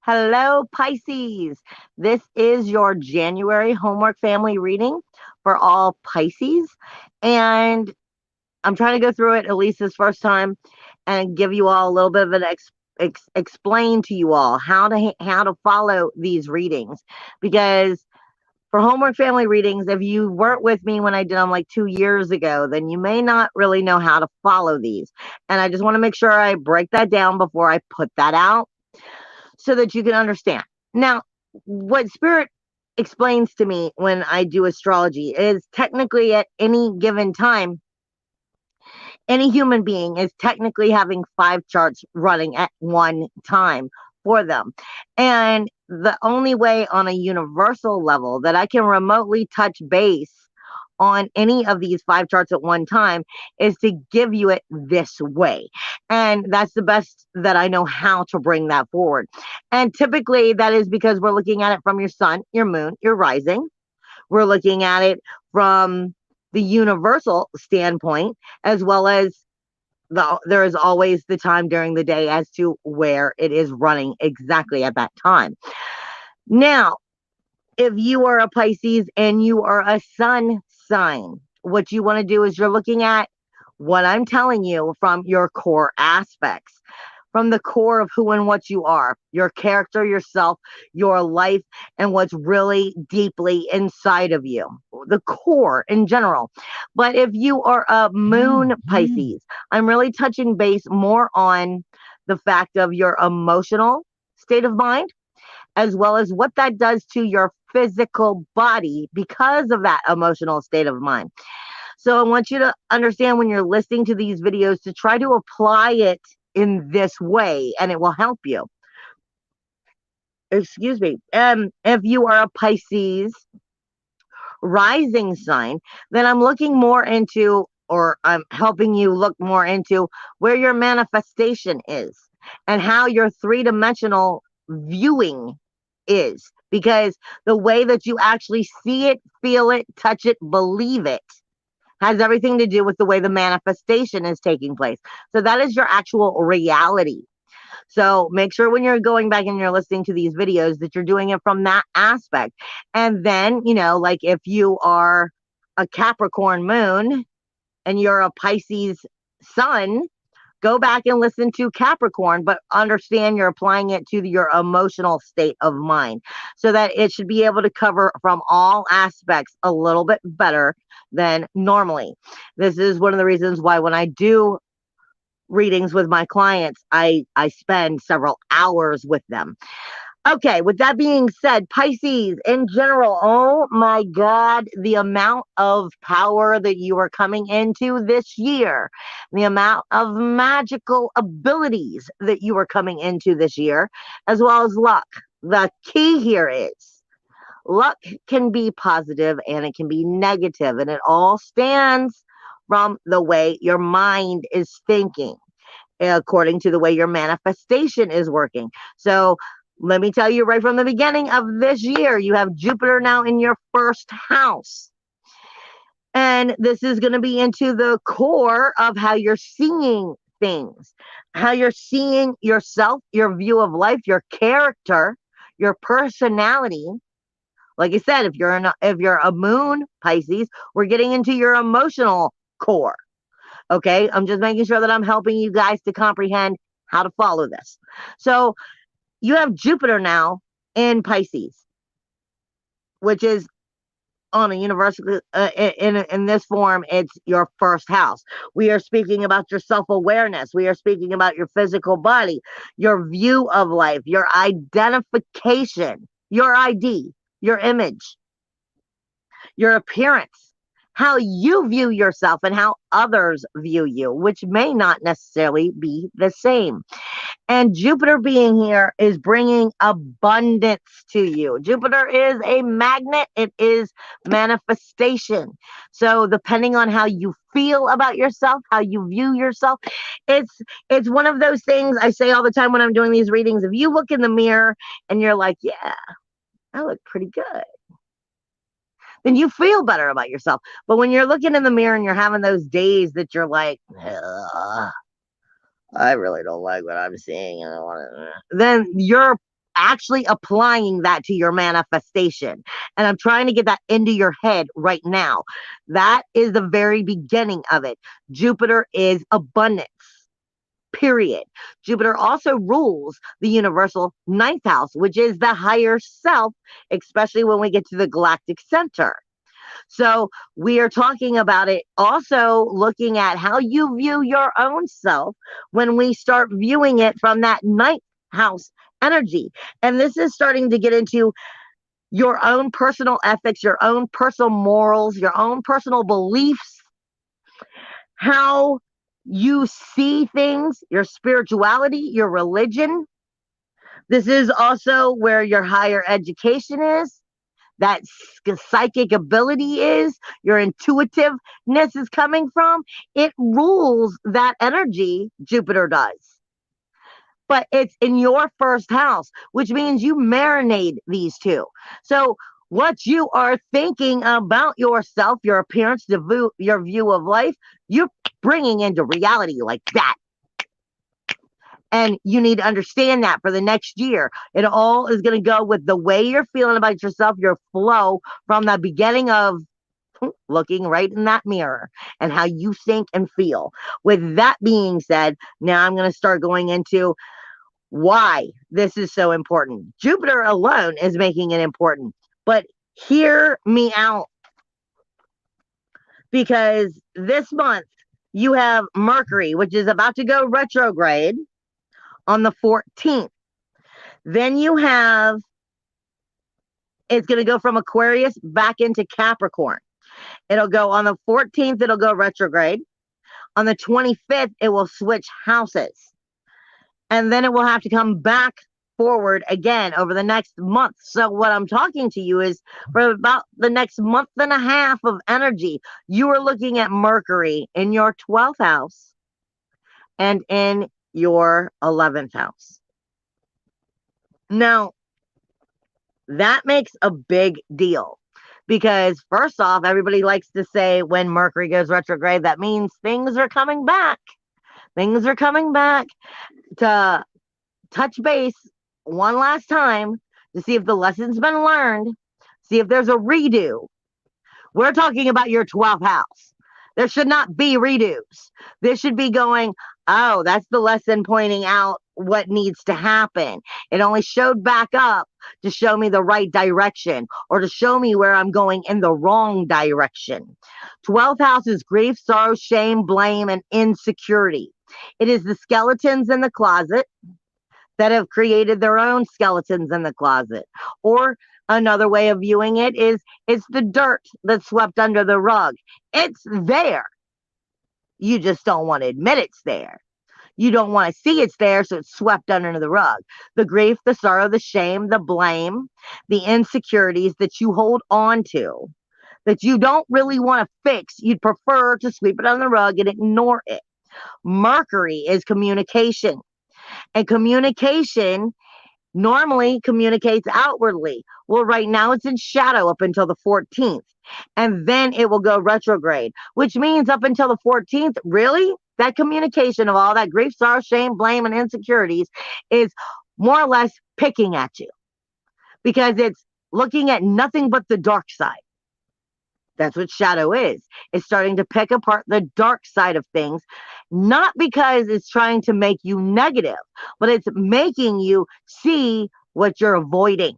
Hello, Pisces. This is your January homework family reading for all Pisces. And I'm trying to go through it at least this first time and give you all a little bit of an explain to you all how to follow these readings, because for homework family readings, if you weren't with me when I did them like 2 years ago, then you may not really know how to follow these. And I just want to make sure I break that down before I put that out so that you can understand. Now, what Spirit explains to me when I do astrology is technically at any given time, any human being is technically having five charts running at one time for them. And the only way on a universal level that I can remotely touch base on any of these five charts at one time is to give you it this way. And that's the best that I know how to bring that forward. And typically that is because we're looking at it from your sun, your moon, your rising. We're looking at it from the universal standpoint, as well as there is always the time during the day as to where it is running exactly at that time. Now, if you are a Pisces and you are a sun sign, what you want to do is you're looking at what I'm telling you from your core aspects, from the core of who and what you are, your character, yourself, your life, and what's really deeply inside of you, the core in general. But if you are a moon Pisces, I'm really touching base more on the fact of your emotional state of mind, as well as what that does to your physical body because of that emotional state of mind. So I want you to understand when you're listening to these videos to try to apply it in this way, and it will help you. Excuse me. If you are a Pisces rising sign, then I'm looking more into, or I'm helping you look more into where your manifestation is and how your three-dimensional viewing is, because the way that you actually see it, feel it, touch it, believe it has everything to do with the way the manifestation is taking place. So that is your actual reality. So make sure when you're going back and you're listening to these videos that you're doing it from that aspect. And then, like if you are a Capricorn moon and you're a Pisces sun, go back and listen to Capricorn, but understand you're applying it to your emotional state of mind so that it should be able to cover from all aspects a little bit better than normally. This is one of the reasons why when I do readings with my clients, I spend several hours with them. Okay, with that being said, Pisces in general, oh my God, the amount of power that you are coming into this year, the amount of magical abilities that you are coming into this year, as well as luck. The key here is luck can be positive and it can be negative, and it all stands from the way your mind is thinking, according to the way your manifestation is working. So let me tell you right from the beginning of this year, you have Jupiter now in your first house. And this is going to be into the core of how you're seeing things, how you're seeing yourself, your view of life, your character, your personality. Like I said, if you're a moon Pisces, we're getting into your emotional core. Okay, I'm just making sure that I'm helping you guys to comprehend how to follow this. So you have Jupiter now in Pisces, which is on a universal in this form, it's your first house. We are speaking about your self-awareness. We are speaking about your physical body, your view of life, your identification, your ID, your image, your appearance, how you view yourself and how others view you, which may not necessarily be the same. And Jupiter being here is bringing abundance to you. Jupiter is a magnet. It is manifestation. So depending on how you feel about yourself, how you view yourself, it's one of those things I say all the time when I'm doing these readings. If you look in the mirror and you're like, yeah, I look pretty good, then you feel better about yourself. But when you're looking in the mirror and you're having those days that you're like, I really don't like what I'm seeing, and then you're actually applying that to your manifestation. And I'm trying to get that into your head right now. That is the very beginning of it. Jupiter is abundance. Period. Jupiter also rules the universal ninth house, which is the higher self, especially when we get to the galactic center. So we are talking about it also looking at how you view your own self when we start viewing it from that ninth house energy. And this is starting to get into your own personal ethics, your own personal morals, your own personal beliefs, how you see things, your spirituality, your religion. This is also where your higher education is, that psychic ability is, your intuitiveness is coming from. It rules that energy, Jupiter does. But it's in your first house, which means you marinate these two. So what you are thinking about yourself, your appearance, your view of life, you're bringing into reality like that. And you need to understand that for the next year. It all is going to go with the way you're feeling about yourself, your flow from the beginning of looking right in that mirror and how you think and feel. With that being said, now I'm going to start going into why this is so important. Jupiter alone is making it important, but hear me out, because this month you have Mercury, which is about to go retrograde on the 14th. Then you have, it's going to go from Aquarius back into Capricorn. It'll go on the 14th, it'll go retrograde. On the 25th, it will switch houses. And then it will have to come back forward again over the next month. So what I'm talking to you is for about the next month and a half of energy, you are looking at Mercury in your 12th house and in your 11th house. Now, that makes a big deal because first off, everybody likes to say when Mercury goes retrograde, that means things are coming back. Things are coming back to touch base one last time to see if the lesson's been learned, see if there's a redo. We're talking about your 12th house. There should not be redos. This should be going, oh, that's the lesson pointing out what needs to happen. It only showed back up to show me the right direction or to show me where I'm going in the wrong direction. 12th house is grief, sorrow, shame, blame, and insecurity. It is the skeletons in the closet that have created their own skeletons in the closet. Or another way of viewing it is it's the dirt that's swept under the rug. It's there. You just don't want to admit it's there. You don't want to see it's there, so it's swept under the rug. The grief, the sorrow, the shame, the blame, the insecurities that you hold on to, that you don't really want to fix. You'd prefer to sweep it under the rug and ignore it. Mercury is communication. And communication normally communicates outwardly. Well, right now it's in shadow up until the 14th. And then it will go retrograde, which means up until the 14th, really, that communication of all that grief, sorrow, shame, blame, and insecurities is more or less picking at you because it's looking at nothing but the dark side. That's what shadow is. It's starting to pick apart the dark side of things, not because it's trying to make you negative, but it's making you see what you're avoiding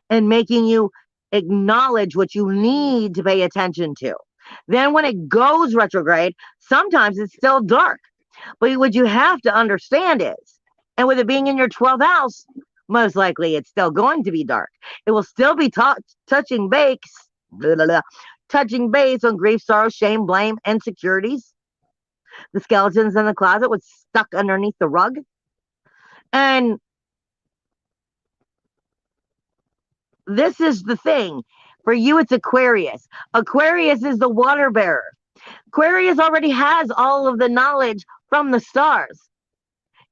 and making you acknowledge what you need to pay attention to. Then when it goes retrograde, sometimes it's still dark. But what you have to understand is, and with it being in your 12th house, most likely it's still going to be dark. It will still be touching base, touching base on grief, sorrow, shame, blame, insecurities. The skeletons in the closet was stuck underneath the rug. And this is the thing. For you, it's Aquarius. Aquarius is the water bearer. Aquarius already has all of the knowledge from the stars.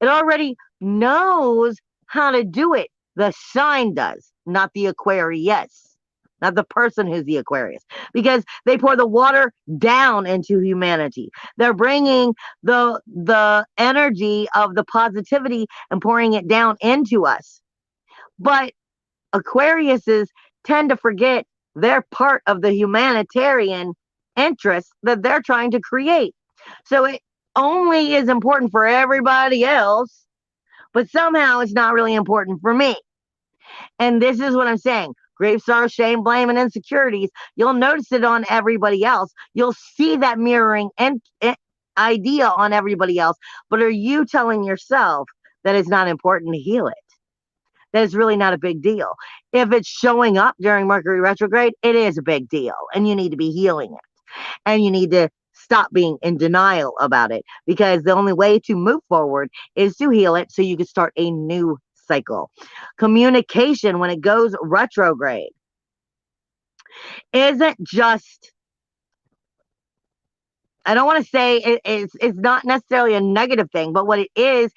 It already knows how to do it. The sign does, not the Aquarius, not the person who's the Aquarius, because they pour the water down into humanity. They're bringing the energy of the positivity and pouring it down into us. But Aquariuses tend to forget they're part of the humanitarian interest that they're trying to create. So it only is important for everybody else, but somehow it's not really important for me. And this is what I'm saying. Grief, sorrow, shame, blame, and insecurities. You'll notice it on everybody else. You'll see that mirroring idea on everybody else. But are you telling yourself that it's not important to heal it? That it's really not a big deal. If it's showing up during Mercury retrograde, it is a big deal, and you need to be healing it. And you need to stop being in denial about it, because the only way to move forward is to heal it so you can start a new cycle. Communication, when it goes retrograde, isn't just, I don't want to say it's not necessarily a negative thing, but what it is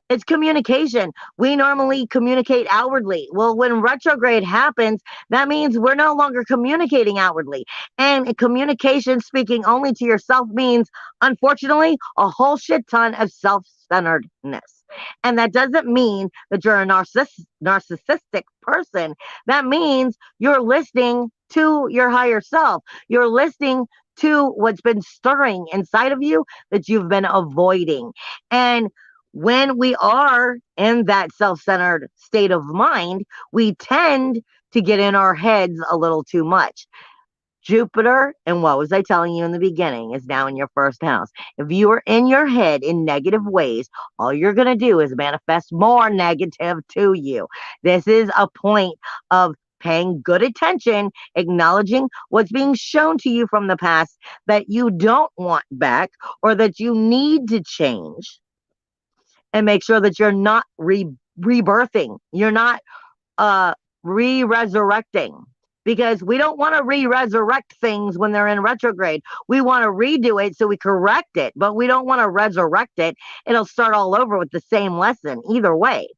it's communication. We normally communicate outwardly. Well, when retrograde happens, that means we're no longer communicating outwardly. And communication, speaking only to yourself, means, unfortunately, a whole shit ton of self-centeredness. And that doesn't mean that you're a narcissistic person. That means you're listening to your higher self. You're listening to what's been stirring inside of you that you've been avoiding. And when we are in that self-centered state of mind, we tend to get in our heads a little too much. Jupiter, and what was I telling you in the beginning, is now in your first house. If you are in your head in negative ways, all you're going to do is manifest more negative to you. This is a point of paying good attention, acknowledging what's being shown to you from the past that you don't want back or that you need to change, and make sure that you're not rebirthing. You're not re-resurrecting, because we don't want to re-resurrect things when they're in retrograde. We want to redo it so we correct it, but we don't want to resurrect it. It'll start all over with the same lesson either way.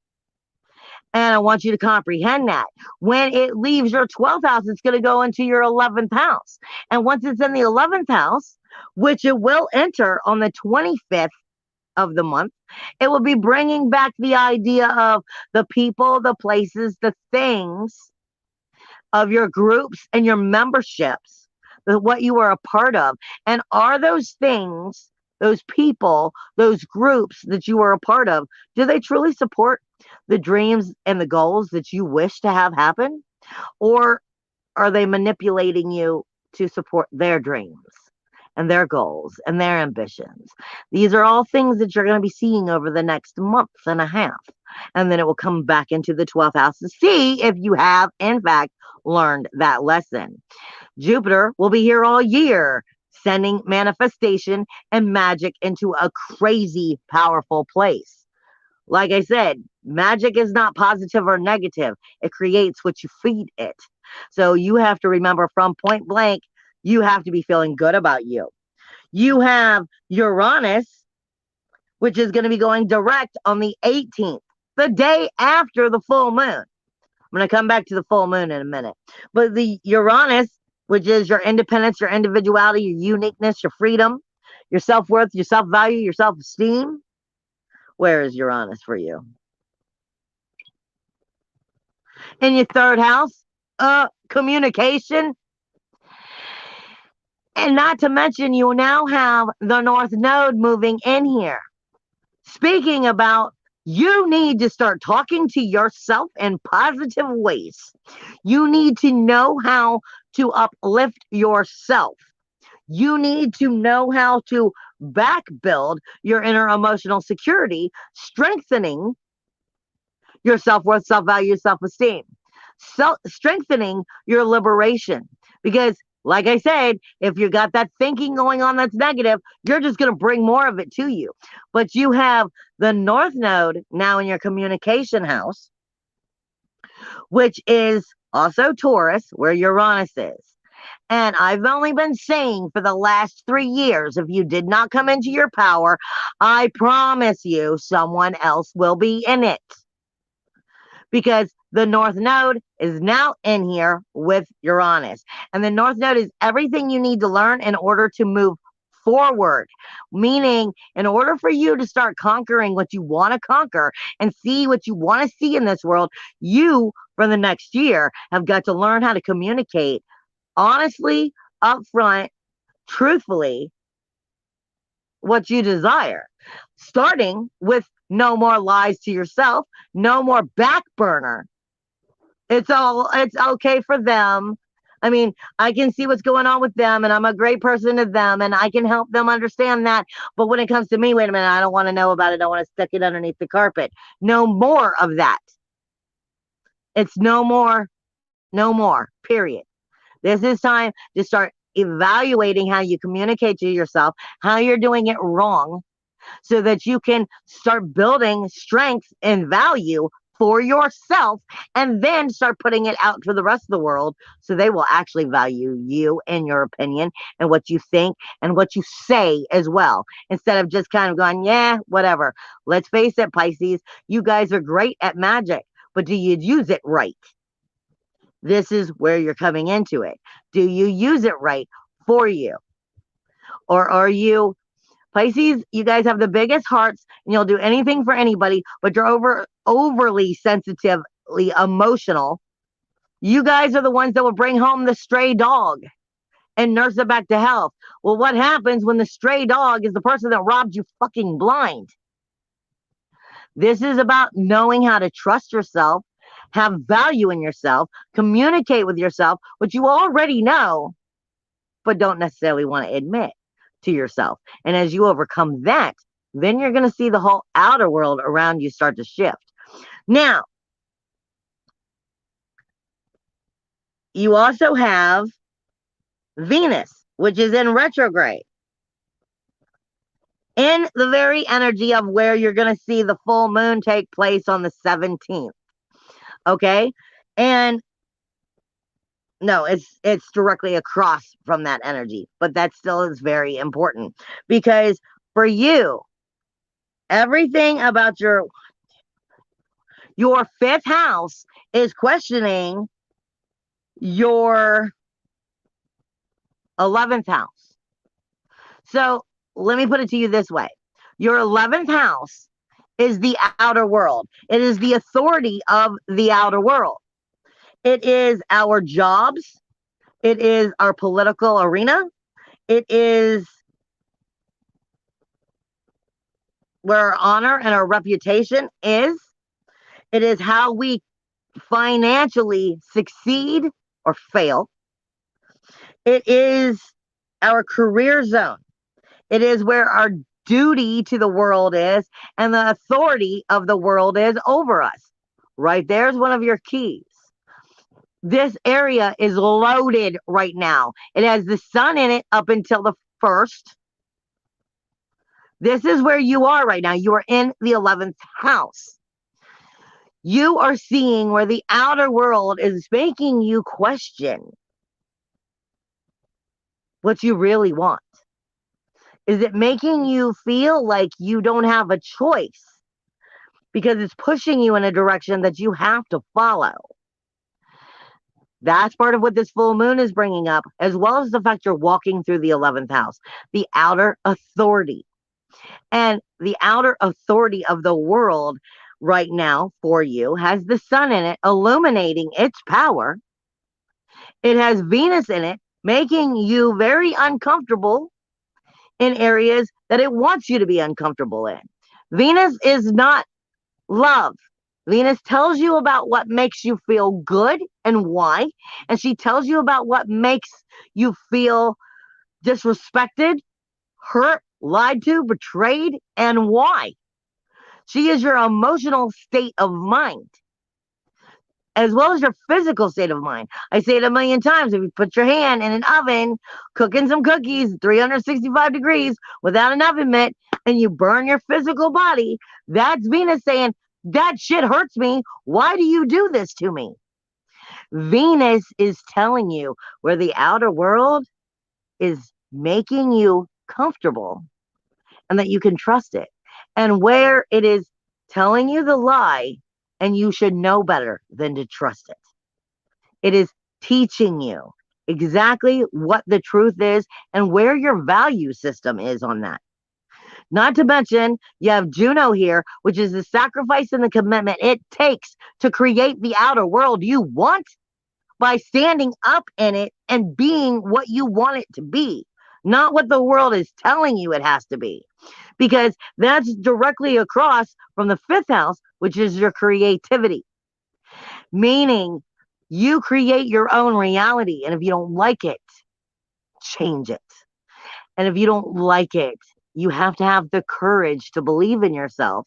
And I want you to comprehend that. When it leaves your 12th house, it's going to go into your 11th house. And once it's in the 11th house, which it will enter on the 25th of the month, it will be bringing back the idea of the people, the places, the things of your groups and your memberships, what you are a part of. And are those things, those people, those groups that you are a part of, do they truly support the dreams and the goals that you wish to have happen? Or are they manipulating you to support their dreams and their goals and their ambitions? These are all things that you're going to be seeing over the next month and a half. And then it will come back into the 12th house to see if you have, in fact, learned that lesson. Jupiter will be here all year, sending manifestation and magic into a crazy powerful place. Like I said, magic is not positive or negative. It creates what you feed it. So you have to remember, from point blank, you have to be feeling good about you. You have Uranus, which is going to be going direct on the 18th, the day after the full moon. I'm going to come back to the full moon in a minute. But the Uranus, which is your independence, your individuality, your uniqueness, your freedom, your self-worth, your self-value, your self-esteem. Where is Uranus for you? In your third house, communication. And not to mention, you now have the North Node moving in here. Speaking about, you need to start talking to yourself in positive ways. You need to know how to uplift yourself. You need to know how to back build your inner emotional security, strengthening your self-worth, self-value, self-esteem, strengthening your liberation. Because, like I said, if you got that thinking going on that's negative, you're just going to bring more of it to you. But you have the North Node now in your communication house, which is also Taurus, where Uranus is. And I've only been saying for the last 3 years, if you did not come into your power, I promise you someone else will be in it. Because the North Node is now in here with Uranus. And the North Node is everything you need to learn in order to move forward, meaning in order for you to start conquering what you want to conquer and see what you want to see in this world, you, for the next year, have got to learn how to communicate honestly, upfront, truthfully, what you desire, starting with no more lies to yourself, no more back burner. It's okay for them. I mean, I can see what's going on with them and I'm a great person to them and I can help them understand that. But when it comes to me, wait a minute, I don't want to know about it. I want to stick it underneath the carpet. No more of that. It's no more, no more, period. This is time to start evaluating how you communicate to yourself, how you're doing it wrong, so that you can start building strength and value for yourself and then start putting it out for the rest of the world so they will actually value you and your opinion and what you think and what you say as well, instead of just kind of going, yeah, whatever. Let's face it, Pisces, you guys are great at magic, but do you use it right? This is where you're coming into it. Do you use it right for you? Or are you Pisces, you guys have the biggest hearts and you'll do anything for anybody, but you're overly sensitively emotional. You guys are the ones that will bring home the stray dog and nurse it back to health. Well, what happens when the stray dog is the person that robbed you fucking blind? This is about knowing how to trust yourself, have value in yourself, communicate with yourself, which you already know, but don't necessarily want to admit to yourself. And as you overcome that, then you're going to see the whole outer world around you start to shift. Now, you also have Venus, which is in retrograde, in the very energy of where you're going to see the full moon take place on the 17th. Okay? And no, it's directly across from that energy, but that still is very important because for you, everything about your fifth house is questioning your 11th house. So let me put it to you this way. Your 11th house is the outer world. It is the authority of the outer world. It is our jobs. It is our political arena. It is where our honor and our reputation is. It is how we financially succeed or fail. It is our career zone. It is where our duty to the world is and the authority of the world is over us. Right there's one of your keys. This area is loaded right now. It has the sun in it up until the 1st. This is where you are right now. You are in the 11th house. You are seeing where the outer world is making you question what you really want. Is it making you feel like you don't have a choice because it's pushing you in a direction that you have to follow? That's part of what this full moon is bringing up, as well as the fact you're walking through the 11th house, the outer authority. And the outer authority of the world right now for you has the sun in it, illuminating its power. It has Venus in it, making you very uncomfortable in areas that it wants you to be uncomfortable in. Venus is not love. Venus tells you about what makes you feel good and why. And she tells you about what makes you feel disrespected, hurt, lied to, betrayed, and why. She is your emotional state of mind, as well as your physical state of mind. I say it a million times. If you put your hand in an oven, cooking some cookies, 365 degrees without an oven mitt, and you burn your physical body, that's Venus saying, that shit hurts me. Why do you do this to me? Venus is telling you where the outer world is making you comfortable and that you can trust it, and where it is telling you the lie and you should know better than to trust it. It is teaching you. exactly what the truth is and where your value system is on that. Not to mention, you have Juno here, which is the sacrifice and the commitment it takes to create the outer world you want by standing up in it and being what you want it to be, not what the world is telling you it has to be. Because that's directly across from the fifth house, which is your creativity, meaning you create your own reality. And if you don't like it, change it. And if you don't like it, you have to have the courage to believe in yourself,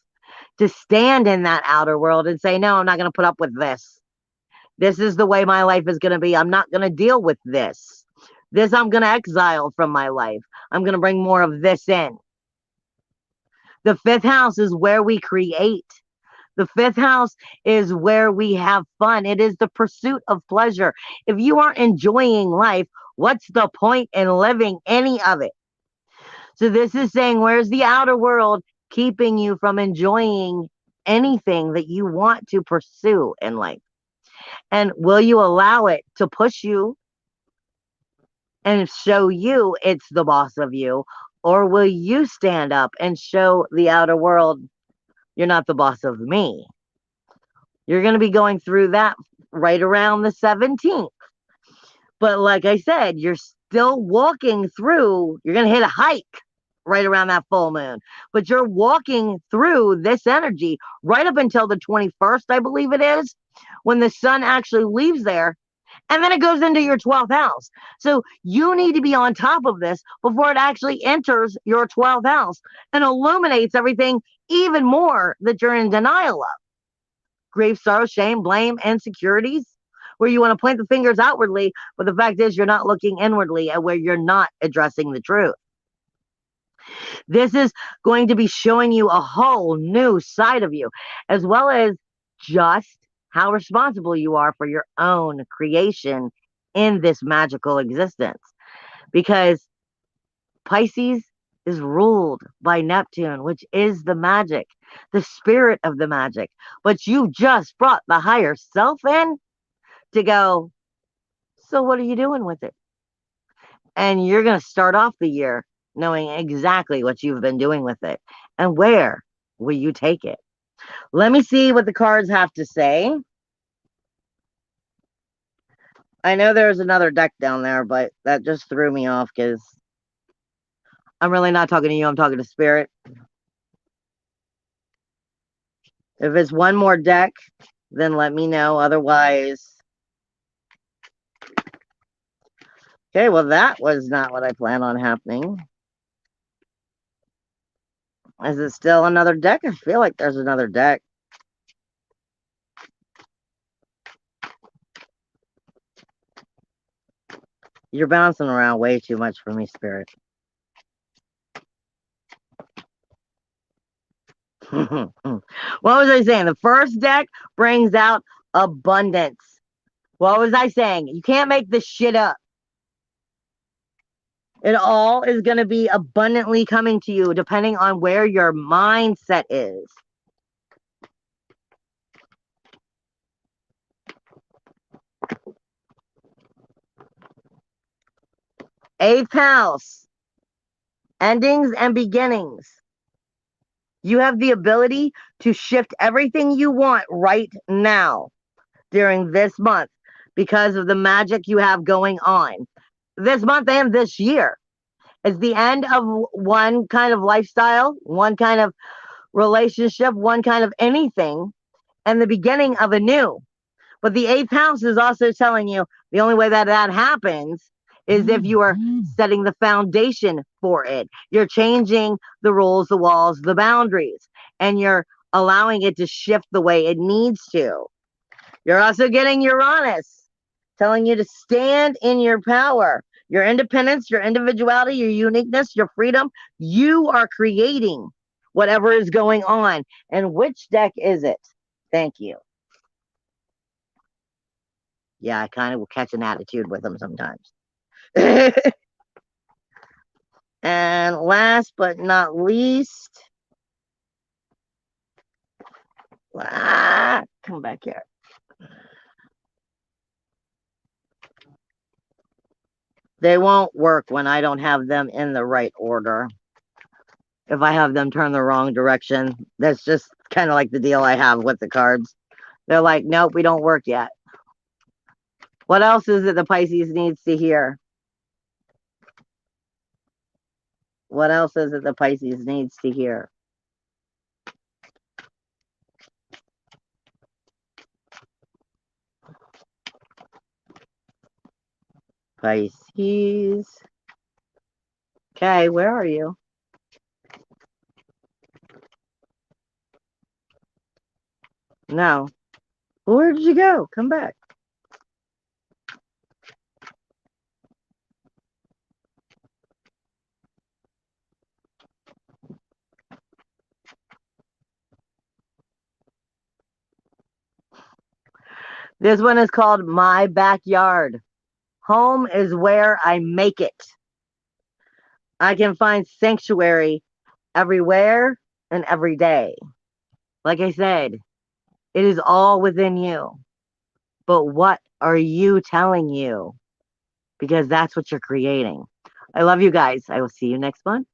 to stand in that outer world and say, no, I'm not going to put up with this. This is the way my life is going to be. I'm not going to deal with this. This I'm going to exile from my life. I'm going to bring more of this in. The fifth house is where we create. The fifth house is where we have fun. It is the pursuit of pleasure. If you aren't enjoying life, what's the point in living any of it? So this is saying, where's the outer world keeping you from enjoying anything that you want to pursue in life? And will you allow it to push you and show you it's the boss of you? Or will you stand up and show the outer world, you're not the boss of me? You're going to be going through that right around the 17th. But like I said, you're still walking through, you're going to hit a hike right around that full moon. But you're walking through this energy right up until the 21st, I believe it is, when the sun actually leaves there. And then it goes into your 12th house. So you need to be on top of this before it actually enters your 12th house and illuminates everything even more that you're in denial of. Grief, sorrow, shame, blame, insecurities, where you want to point the fingers outwardly, but the fact is you're not looking inwardly at where you're not addressing the truth. This is going to be showing you a whole new side of you, as well as just how responsible you are for your own creation in this magical existence. Because Pisces is ruled by Neptune, which is the magic, the spirit of the magic. But you just brought the higher self in to go, so what are you doing with it? And you're going to start off the year knowing exactly what you've been doing with it and where will you take it. Let me see what the cards have to say. I know there's another deck down there, but that just threw me off because I'm really not talking to you. I'm talking to Spirit. If it's one more deck, then let me know. Otherwise, okay, well, that was not what I planned on happening. Is it still another deck? I feel like there's another deck. You're bouncing around way too much for me, Spirit. What was I saying? The first deck brings out abundance. What was I saying? You can't make this shit up. It all is going to be abundantly coming to you depending on where your mindset is. Eighth house, endings and beginnings. You have the ability to shift everything you want right now during this month because of the magic you have going on this month and this year. It's the end of one kind of lifestyle, one kind of relationship, one kind of anything, and the beginning of a new. But the eighth house is also telling you the only way that that happens is if you are setting the foundation for it. You're changing the rules, the walls, the boundaries, and you're allowing it to shift the way it needs to. You're also getting Uranus telling you to stand in your power, your independence, your individuality, your uniqueness, your freedom. You are creating whatever is going on. And which deck is it? Thank you. Yeah, I kind of will catch an attitude with them sometimes. And last but not least, come back here. They won't work when I don't have them in the right order. If I have them turn the wrong direction, that's just kind of like the deal I have with the cards. They're like, nope, we don't work yet. What else is it the Pisces needs to hear? What else is it the Pisces needs to hear? Pisces. Okay, where are you? No. Where did you go? Come back. This one is called My Backyard. Home is where I make it. I can find sanctuary everywhere and every day. Like I said, it is all within you. But what are you telling you? Because that's what you're creating. I love you guys. I will see you next month.